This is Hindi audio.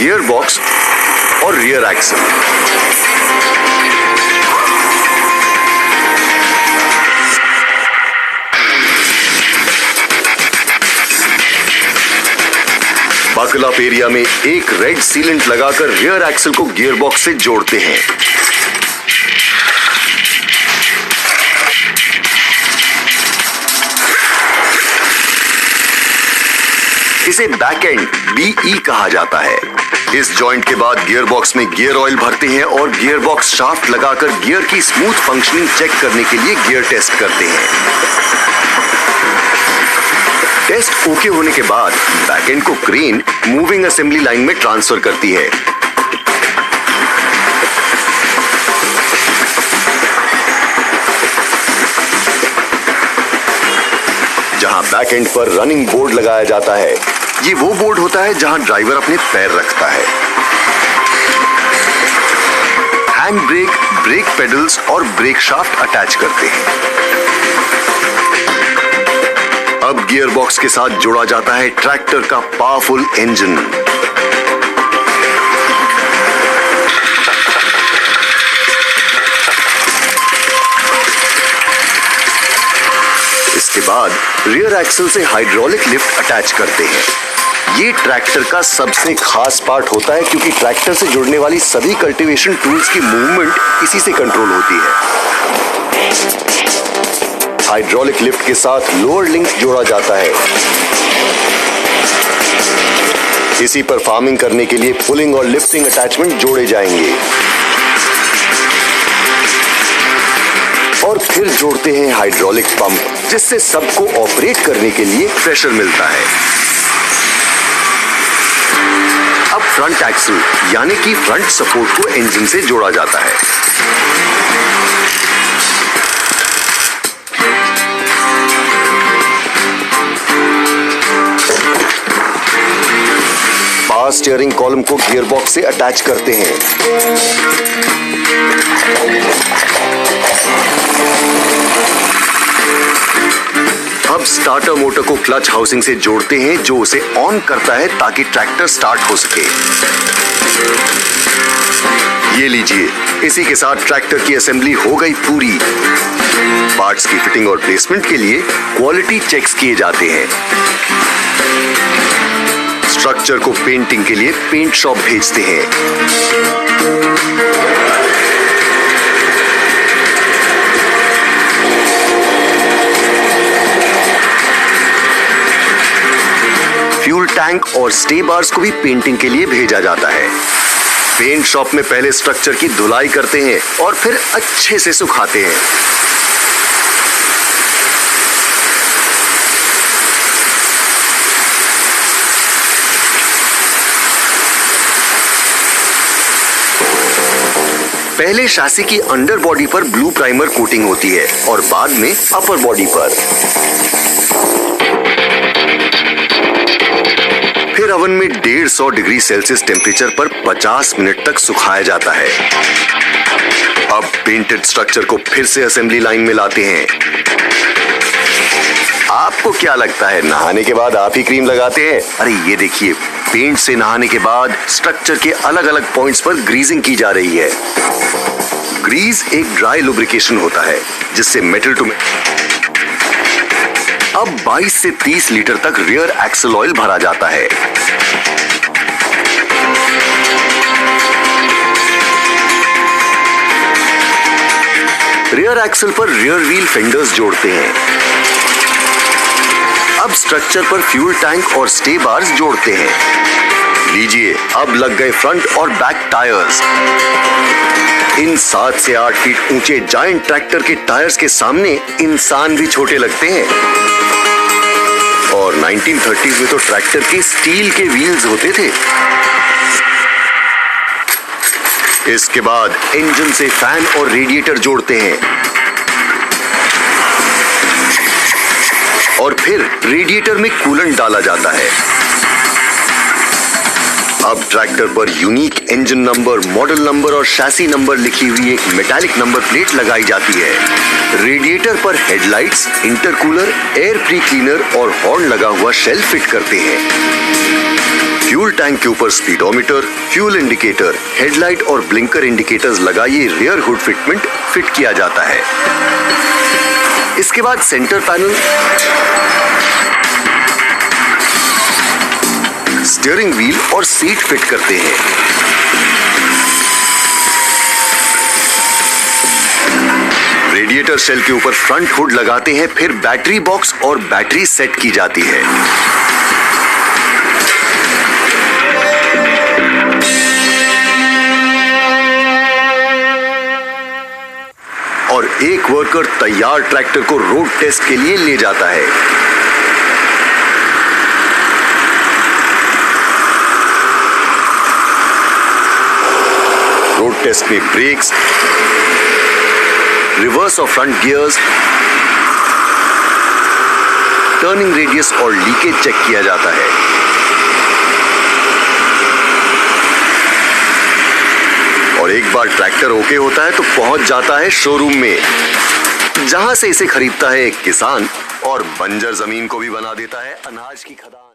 गियर बॉक्स और rear axle. Buckle up area में एक रेड सीलेंट लगाकर रियर एक्सल को गियर बॉक्स से जोड़ते हैं। इसे बैक एंड BE कहा जाता है। इस जॉइंट के बाद गियर बॉक्स में गियर ऑयल भरते हैं और गियर बॉक्स शाफ्ट लगाकर गियर की स्मूथ फंक्शनिंग चेक करने के लिए गियर टेस्ट करते हैं। टेस्ट ओके होने के बाद बैक एंड को क्रेन मूविंग असेंबली लाइन में ट्रांसफर करती है। जहां बैक एंड पर रनिंग बोर्ड लगाया जाता है, ये वो बोर्ड होता है जहां ड्राइवर अपने पैर रखता है। हैंड ब्रेक, ब्रेक पेडल्स और ब्रेक शाफ्ट अटैच करते हैं। अब गियर बॉक्स के साथ जोड़ा जाता है ट्रैक्टर का पावरफुल इंजन। इसके बाद रियर एक्सल से हाइड्रोलिक लिफ्ट अटैच करते हैं। ये ट्रैक्टर का सबसे खास पार्ट होता है क्योंकि ट्रैक्टर से जुड़ने वाली सभी कल्टीवेशन टूल्स की मूवमेंट इसी से कंट्रोल होती है। हाइड्रोलिक लिफ्ट के साथ लोअर लिंक जोड़ा जाता है। इसी पर फार्मिंग करने के लिए पुलिंग और लिफ्टिंग अटैचमेंट जोड़े जाएंगे और फिर जोड़ते हैं हाइड्रोलिक पंप, जिससे सबको ऑपरेट करने के लिए प्रेशर मिलता है। अब फ्रंट एक्सल यानी कि फ्रंट सपोर्ट को इंजन से जोड़ा जाता है। पावर स्टीयरिंग कॉलम को गियर बॉक्स से अटैच करते हैं। अब स्टार्टर मोटर को क्लच हाउसिंग से जोड़ते हैं, जो उसे ऑन करता है ताकि ट्रैक्टर स्टार्ट हो सके। ये लीजिए, इसी के साथ ट्रैक्टर की असेंबली हो गई पूरी। पार्ट्स की फिटिंग और प्लेसमेंट के लिए क्वालिटी चेक्स किए जाते हैं। स्ट्रक्चर को पेंटिंग के लिए पेंट शॉप भेजते हैं। फ्यूल टैंक और स्टे बार्स को भी पेंटिंग के लिए भेजा जाता है। पेंट शॉप में पहले स्ट्रक्चर की धुलाई करते हैं और फिर अच्छे से सुखाते हैं। पहले शासी की अंडर बॉडी पर ब्लू प्राइमर कोटिंग होती है और बाद में अपर बॉडी पर। फिर ओवन में 150 डिग्री सेल्सियस टेम्परेचर पर 50 मिनट तक सुखाया जाता है। अब पेंटेड स्ट्रक्चर को फिर से असेंबली लाइन में लाते हैं। आपको क्या लगता है, नहाने के बाद आप ही क्रीम लगाते हैं? अरे ये देखिए, पेंट से नहाने के बाद स्ट्रक्चर के अलग अलग पॉइंट्स पर ग्रीजिंग की जा रही है। ग्रीज एक ड्राई लुब्रिकेशन होता है जिससे मेटल टू अब 22 से 30 लीटर तक रियर एक्सल ऑयल भरा जाता है। रियर एक्सल पर रियर व्हील फेंडर्स जोड़ते हैं। अब स्ट्रक्चर पर फ्यूल टैंक और स्टे बार्स जोड़ते हैं। लीजिए, अब लग गए फ्रंट और बैक टायर्स। इन 7 से 8 फीट ऊंचे जायंट ट्रैक्टर के टायर्स के सामने इंसान भी छोटे लगते हैं। और 1930s में तो ट्रैक्टर के स्टील के व्हील्स होते थे। इसके बाद इंजन से फैन और रेडिएटर जोड़ते हैं और फिर रेडिएटर में कूलेंट डाला जाता है। अब ट्रैक्टर पर unique engine number, model number और शैसी नंबर लिखी हुई एक मेटालिक नंबर प्लेट लगाई जाती है। रेडिएटर पर headlights, intercooler, air pre cleaner और हॉर्न लगा हुआ शेल फिट करते हैं। फ्यूल टैंक के ऊपर स्पीडोमीटर, फ्यूल इंडिकेटर, हेडलाइट और ब्लिंकर इंडिकेटर्स लगा ये रियर हुड फिटमेंट फिट किया जाता है। इसके बाद सेंटर पैनल, स्टीयरिंग व्हील और सीट फिट करते हैं। रेडिएटर शेल के ऊपर फ्रंट हुड लगाते हैं, फिर बैटरी बॉक्स और बैटरी सेट की जाती है। और एक वर्कर तैयार ट्रैक्टर को रोड टेस्ट के लिए ले जाता है। रोड टेस्ट में ब्रेक्स, रिवर्स और फ्रंट गियर्स, टर्निंग रेडियस और लीकेज चेक किया जाता है। और एक बार ट्रैक्टर ओके होता है तो पहुंच जाता है शोरूम में, जहां से इसे खरीदता है एक किसान और बंजर जमीन को भी बना देता है अनाज की खदान।